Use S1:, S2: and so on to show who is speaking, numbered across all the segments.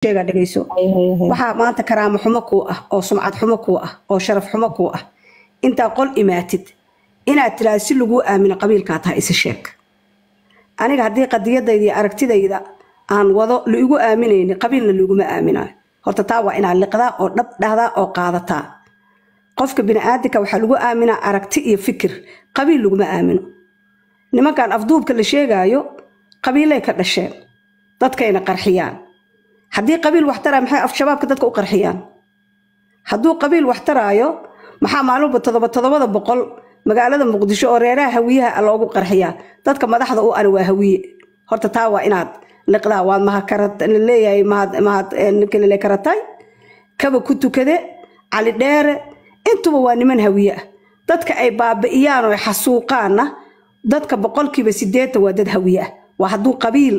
S1: sheega dhageyso waxa maanta karaamo xumo ku ah oo sumcad xumo ku ah oo sharaf xumo ku ah inta qol imaatid inaad tiraahdo si lagu aamino qabiilka tahay is sheeg aniga hadii qadiyadayda aragtidayda aan wado lagu aaminayni qabiilna lagu ma aaminayo horta taa waa inaad liqdaa oo dhab dhahda oo qaadataa qofka bini'aadamka waxa lagu aaminaa aragti iyo fikir qabiil lagu ma aamino nimankan afduubka la sheegayo qabiilay ka dhasheen dadkayna qarxiyaan haddii qabiil wax taraa maxay af shabaabka dadka u qarxiyaan hadduu qabiil wax taraayo maxaa maalinba todobada boqol magaalada muqdisho oo reeraha hawiyaha loogu qarxiyaa dadka madaxda u waa hawiye horta taa waa inaad liqdaa waad mahakarat leeyahay mahad ninkale karatay kaba ku tukade cali dheere intuba waa niman hawiye dadka ay baabi'iyaan oo xasuuqaana dadka boqolkiiba 80 waa dad hawiye waa hadduu qabiil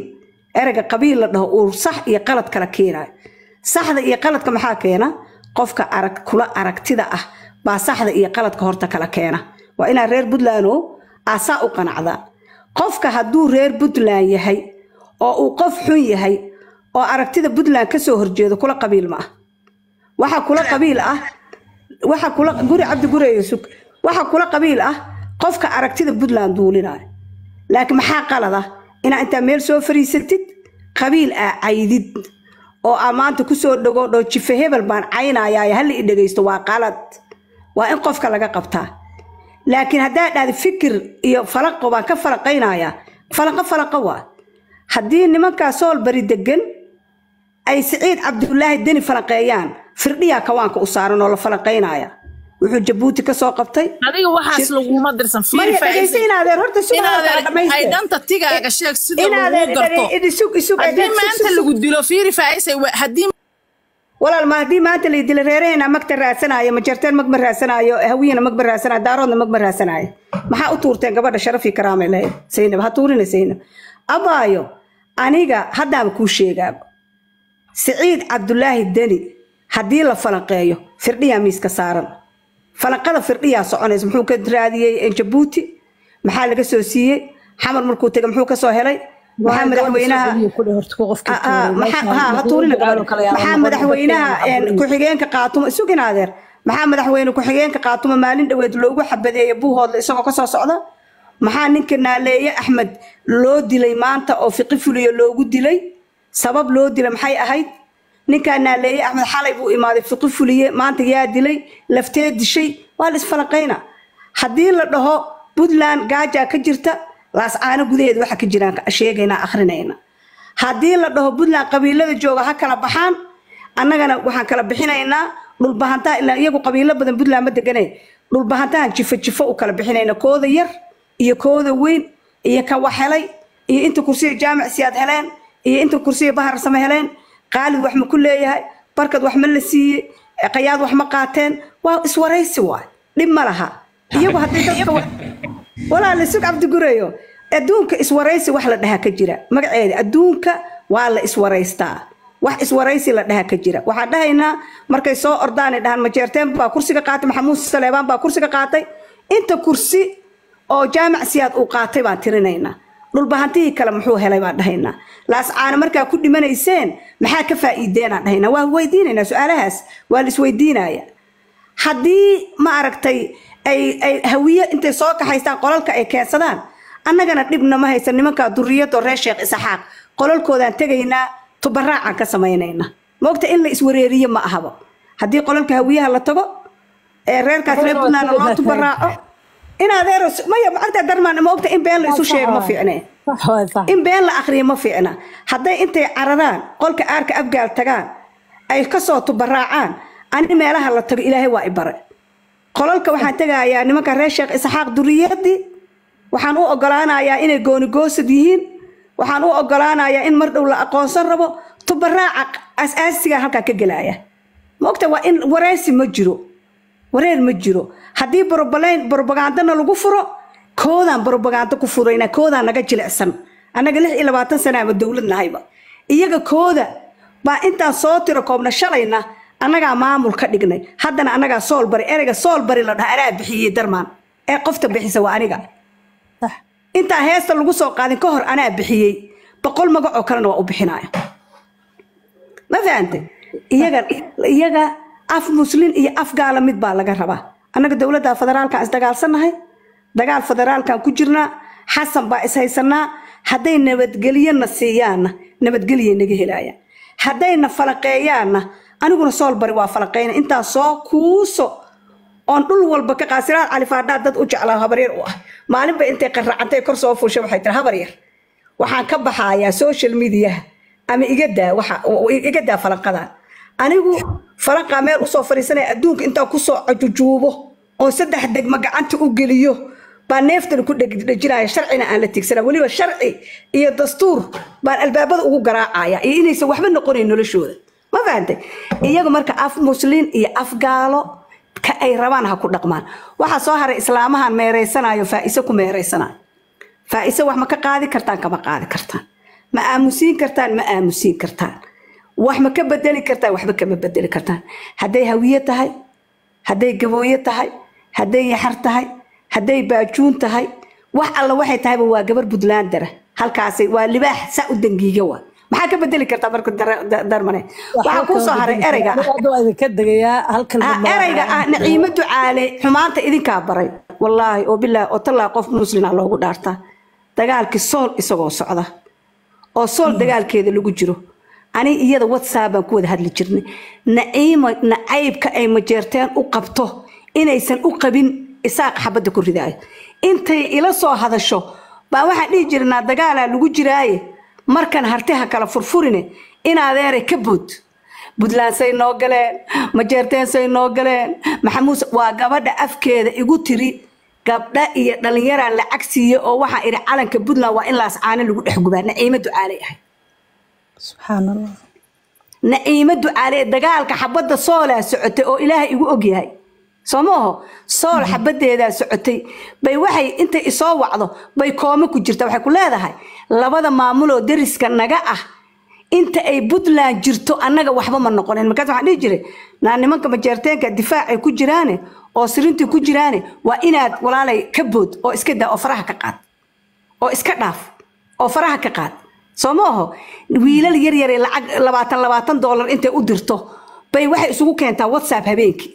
S1: erga qabiil la dhaho uu sax iyo qalad kala keenay saxda iyo qaladka maxaa keena qofka kula aragtida ah baa saxda iyo qaladka horta kala keena waa ina reer Puntland aasaa u qanacda qofka hadduu reer Puntland yahay oo uu qof xun yahay oo aragtida Puntland ka soo horjeedo kula qabiil ma waxa kula qabiil ah waxa kula guri cabdi gureeyusuk waxa kula qabiil ah qofka aragtida Puntland duulinaay laakiin maxaa qalada ina inta meel soo fariisatid qabiil aydid oo amaanta ku soo dhago dho jife hebel baan caynayaa hal i dhageysto waa qalad waa in qofka laga qabtaa laakiin hadaa dhaad fikir iyo falaqo baan ka falaqaynaya falaqo waa hadii nimanka sool bari degan ay Saciid Cabdullaahi Deni falaqeeyaan firdhiya kawaanka u saaran oo la falaqaynaya wuxuu Jabuuti ka soo qabtay
S2: adiga waxaas lagu ma dirsan fiir
S1: faa'iideynaadeen horta su'aalaha dhameeyay
S2: ay danta tigaaga sheeg sida lagu garto hadii maanta lagu dilo fiir faa'iisay hadii walaal ma hadii maanta la dilo reereena magta raasanaayo ma jarteen magma raasanaayo hawiyana magma raasanaayo daaroodna magma raasanaayo maxaa u tuurteen gabadha sharaf iyo karaamo leh Saynab ha tuurina Saynab abaayo aniga haddaan ku sheegaa Saciid Cabdullaahi Deni hadii la falaqeeyo firdhiya miiska saaran falaqada firdhiya soconays muxuu ka raadiyay Jabuuti maxaa laga soo siiyay xamar markuu tagay muxuu ka soo helay maxaa madaxweynaha maxaa madaxweynaha ku xigeenka qaatumo suginaadeer maxaa madaxweyne ku xigeenka qaatumo maalin dhaweed loogu xabadeeyay buuhood isagoo ka soo socda maxaa ninka naaleeye Axmed loo dilay maanta oo fiqi fuliyo loogu dilay sabab loo dilay maxay ahayd ninka naaleeye Axmed xalay buu imaaday fiqi fuliye maanta yaa dilay lafteed dishay waa la isfalaqayna hadii la dhaho Puntland gaaja ka jirta laas aana gudaheed waxa ka jiraan sheegayna akhrinayna hadii la dhaho Puntland qabiilada jooga ha kala baxaan annagana waxaan kala bixinaynaa dhul bahantaa ilaa iyagu qabiilo badan Puntland ma deganay dhul bahantaa jifo u kala bixinayna kooda yar iyo kooda weyn iyo ka waxelay iyo inta kursiga jaamac siyaad heleen iyo inta kursiga bahar sama heleen qaalid wax ma ku leeyahay barkad wax ma la siiyay qayaad wax ma qaateen waa iswaraysi waa dhib ma laha iyagu hadii dadka wala la sug abdi gureeyo adduunka iswaraysi wax la dhaha ka jira magaceeda adduunka waa la iswaraystaa wax iswaraysi la dhaha ka jira waxa dhahaynaa markay soo ordaan dhahan ma jeerteen baa kursiga qaatay Maxamuud Saleebaan baa kursiga qaatay inta kursi oo jaamac siyaad uu qaatay baan tirinaynaa dhul bahantii kale muxuu helay baan dhahaynaa laas caana markaa ku dhimanayseen maxaa ka faa'iideen aan dhahaynaa waa weydiinaynaa su'aalahaas waa la isweydiinaya hadii ma aragtay ay hawiye intay soo kaxaystaan qolalka ay keensadaan annagana dhibna ma haysan nimanka duriyada reer Sheekh Isaxaaq qolalkoodaan tagaynaa tubaraacan ka sameeynayna moogta in la iswareeriyo ma ahaba hadii qolalka hawiyaha la tago ee reerkaas reer Puntland loo tubaraaco ina adeero maya macagta darmaan moogta in been la isu sheego ma fiicnaa in been la akhriyo ma fiicnaa haday intay caradaan qolka aarka abgaal tagaan ay ka soo tubaraacaan ani meelaha la tago Ilaahay waa ibare qolalka waxaan tagayaa nimanka reer Sheekh Isaxaaq duriyadii waxaan u ogolaanayaa inay gooni goosad yihiin waxaan u ogolaanayaa in mar dhow la aqoonsan rabo tubaraaca asaasiga halka ka galaya moogta waa in waraysi ma jiro wareer ma jiro hadii propaganda lagu furo koodaan propaganda ku furayna koodaan naga jilicsan anaga 26 sano ama dawlad nahayba iyaga kooda ba inta soo tiro koobna shalayna anaga maamul ka dhignay haddana anaga sool bari ereyga sool bari la dhaha araa bixiyay darmaan ee qofta bixisa waa aniga inta heesta lagu soo qaadin ka hor anaa bixiyay boqol magac oo kale waa u bixinaya
S1: ما فهمت iyaga af muslim iyo af gaala mid baa laga rabaa anaga dawladda federaalka is dagaalsanahay dagaal federaalka ku jirna xasan baa is haysanaa haday nabadgeliyana siiyaan nabadgeliye naga helaayaan hadayna falaqeeyaan aniguna sool bari waa falaqeeyna inta soo kuuso on dhul walba ka qaasiraan cali faadha dad u jeclaa habaryar u ah maalin ba intay qarracantay kor soo fuushay waxay tir habaryar waxaan ka baxayaa social media ama iga daa falaqada anigu falaqa meel u soo fariisanay adduunka inta ku soo ajujuubo oo saddex degma gacanta u geliyo baa neeftan ku dhajinaya sharcina aan la tigsana waliba sharci iyo dastuur baan albaabada ugu garaacaya iyo inaysan waxba noqonayn noloshooda ma fahamtay iyagu marka af muslim iyo af gaalo ka ay rabaan ha ku dhaqmaan waxa soo haray islaamahan meereysanayo faa'iiso ku meereysanayo faa'iiso wax ma ka qaadi kartaan kama qaadi kartaan ma aamusiin kartaan wax ma ka bedeli kartaan waxba kama bedeli kartaan haday hawiye tahay haday gabooye tahay haday yaxar tahay haday baajuun tahay wax alla waxay tahay waa gabar Puntlandera halkaas waa libaax sa u dangiiga waa maxaa ka bedeli kartaa marka darmane waxa ku soo haray erayga
S2: ka dagayaa halkan
S1: erayga naciimo ducaale xumaanta idinka baray wallahi oo billaah oo talaa qof muslim ah loogu dhaartaa dagaalkii sool isagoo socda oo sool dagaalkeeda lagu jiro ani iyada WhatsApp aan ku wada hadli jirnay naciimo nacaybka ay majeerteen u qabto inaysan u qabin isaaq xabada ku ridaayo intay ila soo hadasho baa waxa dhigi jirnaa dagaala lagu jiraaye markan hartaha kala furfurine in adeeray ka Puntland say noo galeen majeerteen say noo galeen maxamuus waa gabadha afkeeda igu tiri gabdha iyo dhalinyaro lacag siiyo oo waxa iri calanka Puntland waa in laas caana lagu dhex gubaa naciimo ducaale ah subhanallah naciimo ducaale dagaalka xabada soola socotay oo ilaahay igu ogyahay soomaho sool xabadeeda socotay bay waxay inta isoo wacdo bay kooma ku jirta waxay ku leedahay labada maamulo oo dariska naga ah inta ay Puntland jirto annaga waxba ma noqonin markaas waxaan dhigi jiray nimanka majeerteenka difaac ay ku jiraan oo sirintii ku jiraan waa inaad walaalay ka bood oo iska daa oo faraha ka qaad oo iska dhaaf oo faraha ka qaad soomaho wiilal yar yar lacag $20 intay u dirto bay waxay isugu keentaa WhatsApp habeenkii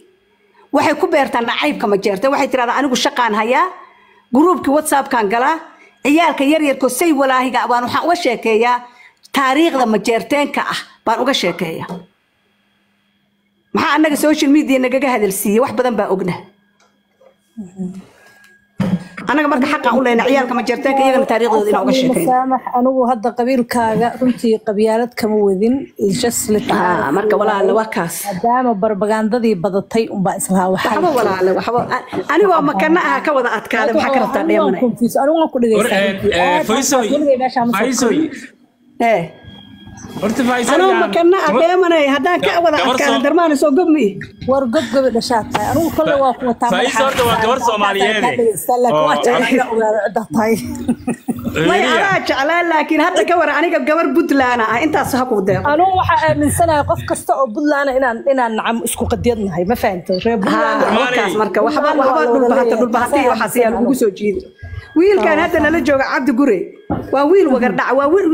S1: waxay ku beertaan nacaybka majeertay waxay tiraahdaa anigu shaqaan hayaa groupki WhatsApp kan galaa ciyaalka yar yar ko say walaahiga baan waxaan uga sheekeeyaa taariikhda majeerteenka ah baan uga sheekeeyaa maxaa anaga social media nagaga hadalsiiyay wax badan baa ogna anaga marka xaq aan u leenahay ciyaalka majeerteenka iyagana taariikhdooda inaan uga sheekeeyo
S2: saamax anigu hadda qabiilkaaga runtii qabyaalad kama wadin just
S1: marka walaal waa kaas
S2: maadaama barbagandadii badatay un baa islaha
S1: waxba walaal waxba anigu ma kana ah ka wada adkaada waxa ka rabtaa dheemanay
S2: anigu ku dhageysan
S3: Faisoy horta Faisoy
S1: anigu ma kana ah dheemanay hadaan ka wada adkaada darmaan soo gobmi
S2: war gobgob dhashaatay anigu kale waa ku wataa
S3: Faisoy horta waa gabar Soomaaliyeed
S1: way ara jeclaan laakiin hadda ka war aniga gabar Puntland ah intaas ha ku deeqo
S2: anigu waxa aaminsanahay qof kasta oo Puntland inaan nacam isku qadiyadnahay ma fahanto reer Puntland
S1: marka waxba dhul bahati waxa si aan ugu soo jiido wiilkan hadda nala jooga Cabdi Gure waa wiil wagar dhac waa wiil